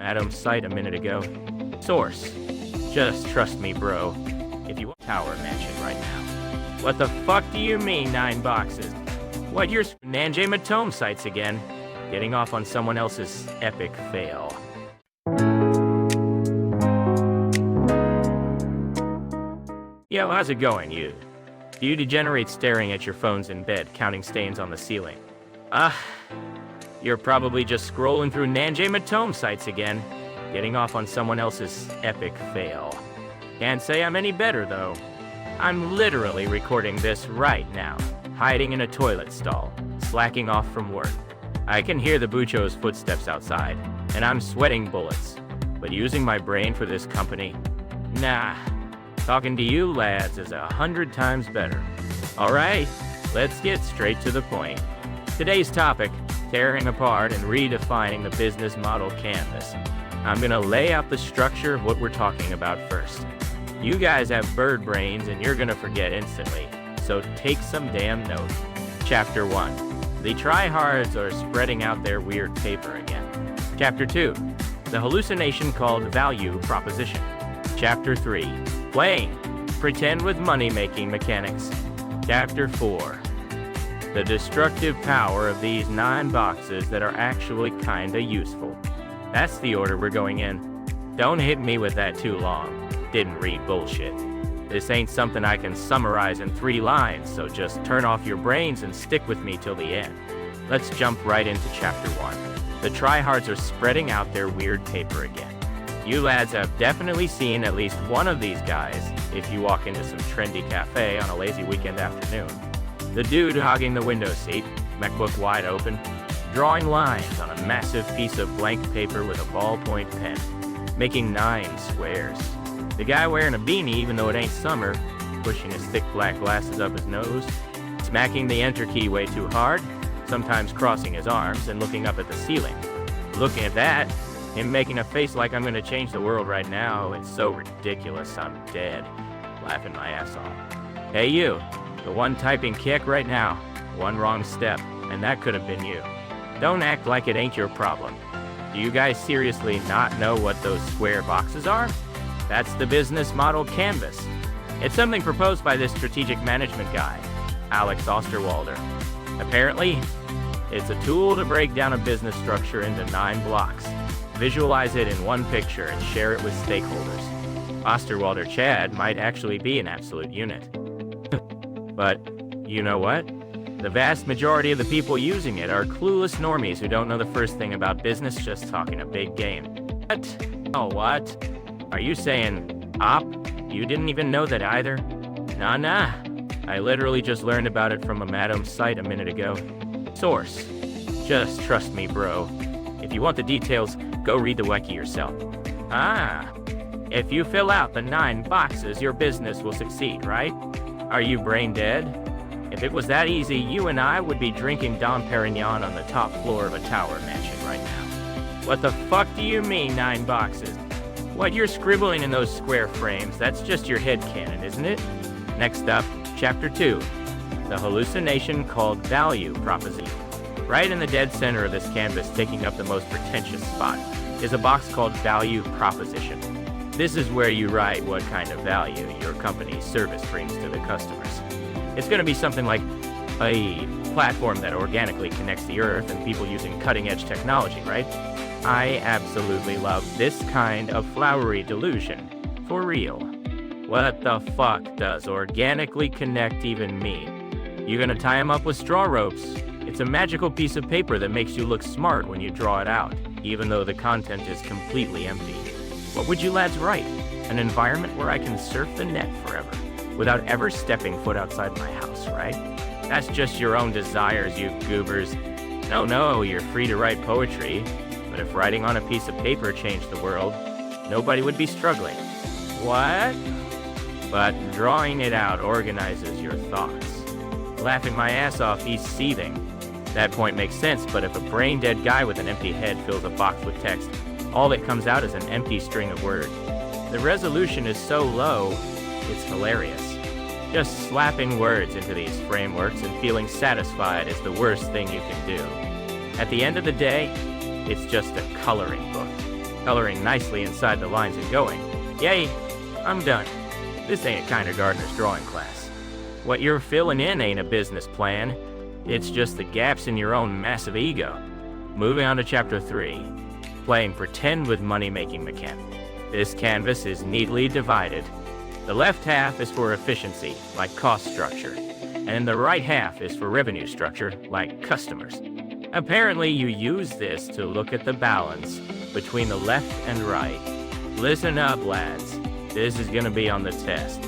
Adam's site a minute ago. Source. Just trust me, bro. If you want Tower Mansion right now. What the fuck do you mean 9 boxes? What, you're Nanjay Matome sites again? Getting off on someone else's epic fail. Yo, how's it going, you? Do you degenerate staring at your phones in bed, counting stains on the ceiling? You're probably just scrolling through Nanjay Matome sites again, getting off on someone else's epic fail. Can't say I'm any better, though. I'm literally recording this right now, hiding in a toilet stall, slacking off from work. I can hear the Bucho's footsteps outside, and I'm sweating bullets. But using my brain for this company? Nah. Talking to you lads is 100 times better. Alright, let's get straight to the point. Today's topic, tearing apart and redefining the business model canvas. I'm gonna lay out the structure of what we're talking about first. You guys have bird brains and you're gonna forget instantly, so take some damn notes. Chapter 1. The tryhards are spreading out their weird paper again. Chapter 2. The hallucination called value proposition. Chapter 3. Playing. Pretend with money-making mechanics. Chapter 4. The destructive power of these 9 boxes that are actually kinda useful. That's the order we're going in. Don't hit me with that too long. Didn't read bullshit. This ain't something I can summarize in 3 lines, so just turn off your brains and stick with me till the end. Let's jump right into Chapter 1. The tryhards are spreading out their weird paper again. You lads have definitely seen at least one of these guys if you walk into some trendy cafe on a lazy weekend afternoon. The dude hogging the window seat, MacBook wide open, drawing lines on a massive piece of blank paper with a ballpoint pen, making 9 squares. The guy wearing a beanie even though it ain't summer, pushing his thick black glasses up his nose, smacking the enter key way too hard, sometimes crossing his arms and looking up at the ceiling. Looking at that, him making a face like I'm gonna change the world right now, it's so ridiculous I'm dead, laughing my ass off. Hey you, the one typing kick right now, one wrong step, and that could have been you. Don't act like it ain't your problem. Do you guys seriously not know what those square boxes are? That's the business model canvas. It's something proposed by this strategic management guy, Alex Osterwalder. Apparently, it's a tool to break down a business structure into 9 blocks, visualize it in one picture, and share it with stakeholders. Osterwalder Chad might actually be an absolute unit. But, you know what? The vast majority of the people using it are clueless normies who don't know the first thing about business, just talking a big game. What? Oh, what? Are you saying, Op, you didn't even know that either? Nah. I literally just learned about it from a Madam's site a minute ago. Source. Just trust me, bro. If you want the details, go read the wiki yourself. If you fill out the 9 boxes, your business will succeed, right? Are you brain dead? If it was that easy, you and I would be drinking Dom Perignon on the top floor of a tower mansion right now. What the fuck do you mean 9 boxes? What you're scribbling in those square frames, that's just your headcanon, isn't it? Next up, Chapter 2. The hallucination called value proposition. Right in the dead center of this canvas, taking up the most pretentious spot, is a box called value proposition. This is where you write what kind of value your company's service brings to the customers. It's going to be something like a platform that organically connects the earth and people using cutting-edge technology, right? I absolutely love this kind of flowery delusion. For real. What the fuck does organically connect even mean? You gonna tie them up with straw ropes? It's a magical piece of paper that makes you look smart when you draw it out, even though the content is completely empty. What would you lads write? An environment where I can surf the net forever, without ever stepping foot outside my house, right? That's just your own desires, you goobers. No, you're free to write poetry, but if writing on a piece of paper changed the world, nobody would be struggling. What? But drawing it out organizes your thoughts. Laughing my ass off, he's seething. That point makes sense, but if a brain-dead guy with an empty head fills a box with text, all that comes out is an empty string of words. The resolution is so low, it's hilarious. Just slapping words into these frameworks and feeling satisfied is the worst thing you can do. At the end of the day, it's just a coloring book. coloring nicely inside the lines and going, "Yay, I'm done. This ain't a kindergartner's drawing class." What you're filling in ain't a business plan. It's just the gaps in your own massive ego. Moving on to Chapter 3, Playing Pretend with Money-Making Mechanics. This canvas is neatly divided. The left half is for efficiency, like cost structure, and the right half is for revenue structure, like customers. Apparently, you use this to look at the balance between the left and right. Listen up, lads. This is gonna be on the test.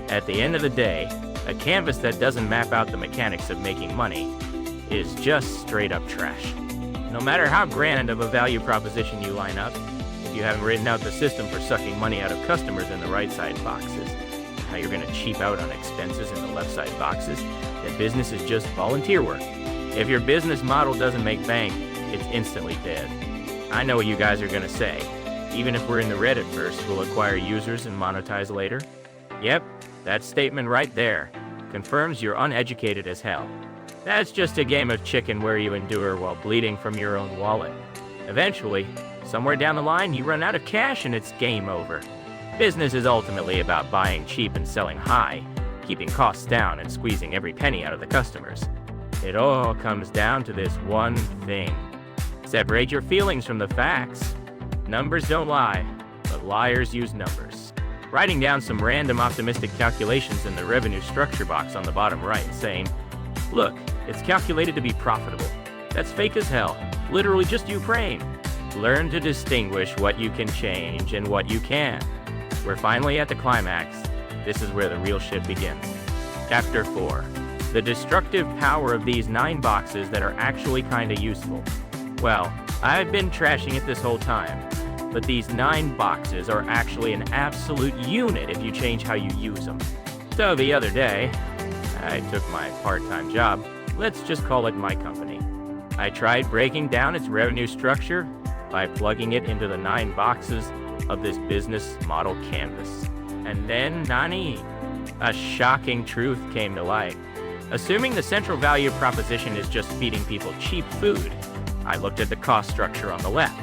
At the end of the day, a canvas that doesn't map out the mechanics of making money is just straight up trash. No matter how grand of a value proposition you line up, if you haven't written out the system for sucking money out of customers in the right side boxes, how you're gonna cheap out on expenses in the left side boxes, then business is just volunteer work. If your business model doesn't make bank, it's instantly dead. I know what you guys are gonna say. Even if we're in the red at first, we'll acquire users and monetize later. Yep, that statement right there confirms you're uneducated as hell. That's just a game of chicken where you endure while bleeding from your own wallet. Eventually, somewhere down the line, you run out of cash and it's game over. Business is ultimately about buying cheap and selling high, keeping costs down and squeezing every penny out of the customers. It all comes down to this one thing. Separate your feelings from the facts. Numbers don't lie, but liars use numbers. Writing down some random optimistic calculations in the revenue structure box on the bottom right, saying, "Look, it's calculated to be profitable." That's fake as hell. Literally just Ukraine. Learn to distinguish what you can change and what you can't. We're finally at the climax. This is where the real shit begins. Chapter 4. The destructive power of these 9 boxes that are actually kinda useful. Well, I've been trashing it this whole time, but these 9 boxes are actually an absolute unit if you change how you use them. So the other day, I took my part-time job, let's just call it my company. I tried breaking down its revenue structure by plugging it into the 9 boxes of this business model canvas. And then, nani, a shocking truth came to light. Assuming the central value proposition is just feeding people cheap food, I looked at the cost structure on the left.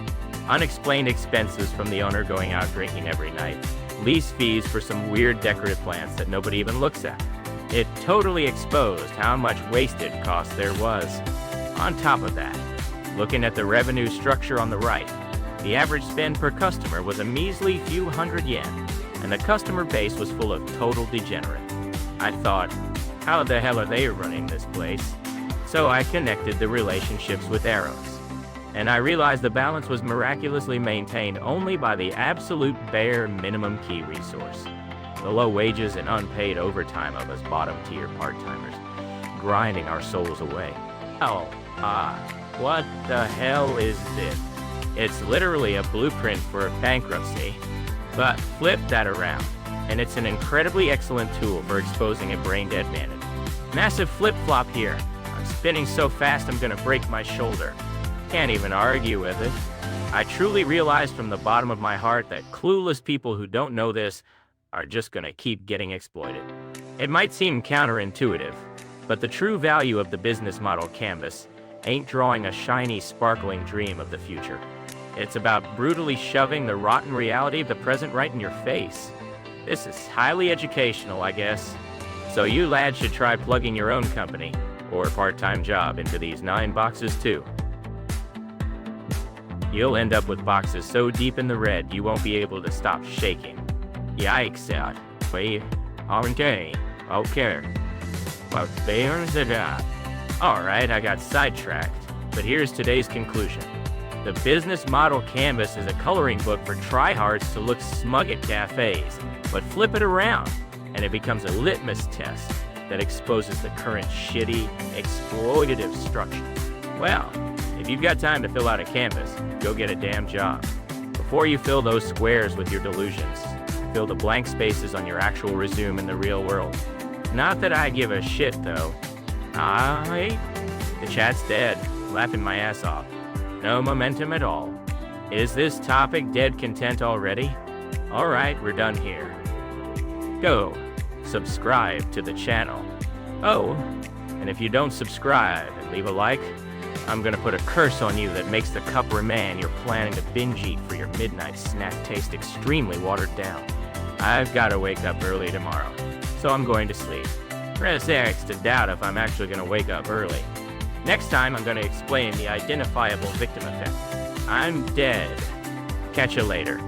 Unexplained expenses from the owner going out drinking every night. Lease fees for some weird decorative plants that nobody even looks at. It totally exposed how much wasted cost there was. On top of that, looking at the revenue structure on the right, the average spend per customer was a measly few hundred yen, and the customer base was full of total degenerate. I thought, how the hell are they running this place? So I connected the relationships with arrows, and I realized the balance was miraculously maintained only by the absolute bare minimum key resource: the low wages and unpaid overtime of us bottom-tier part-timers, grinding our souls away. What the hell is this? It's literally a blueprint for bankruptcy, but flip that around, and it's an incredibly excellent tool for exposing a brain-dead manager. Massive flip-flop here. I'm spinning so fast I'm gonna break my shoulder. Can't even argue with it. I truly realized from the bottom of my heart that clueless people who don't know this are just gonna keep getting exploited. It might seem counterintuitive, but the true value of the business model canvas ain't drawing a shiny, sparkling dream of the future. It's about brutally shoving the rotten reality of the present right in your face. This is highly educational, I guess. So you lads should try plugging your own company or part-time job into these 9 boxes too. You'll end up with boxes so deep in the red you won't be able to stop shaking. Yikes out. We aren't okay. But there's it out. Alright, I got sidetracked, but here's today's conclusion. The business model canvas is a coloring book for tryhards to look smug at cafes, but flip it around, and it becomes a litmus test that exposes the current shitty, exploitative structure. Well, if you've got time to fill out a canvas, go get a damn job. Before you fill those squares with your delusions, fill the blank spaces on your actual resume in the real world. Not that I give a shit, though. The chat's dead, laughing my ass off. No momentum at all. Is this topic dead content already? Alright, we're done here. Go subscribe to the channel. Oh, and if you don't subscribe and leave a like, I'm gonna put a curse on you that makes the cup ramen you're planning to binge eat for your midnight snack taste extremely watered down. I've gotta wake up early tomorrow, so I'm going to sleep. Starts to doubt if I'm actually gonna wake up early. Next time, I'm gonna explain the identifiable victim effect. I'm dead. Catch you later.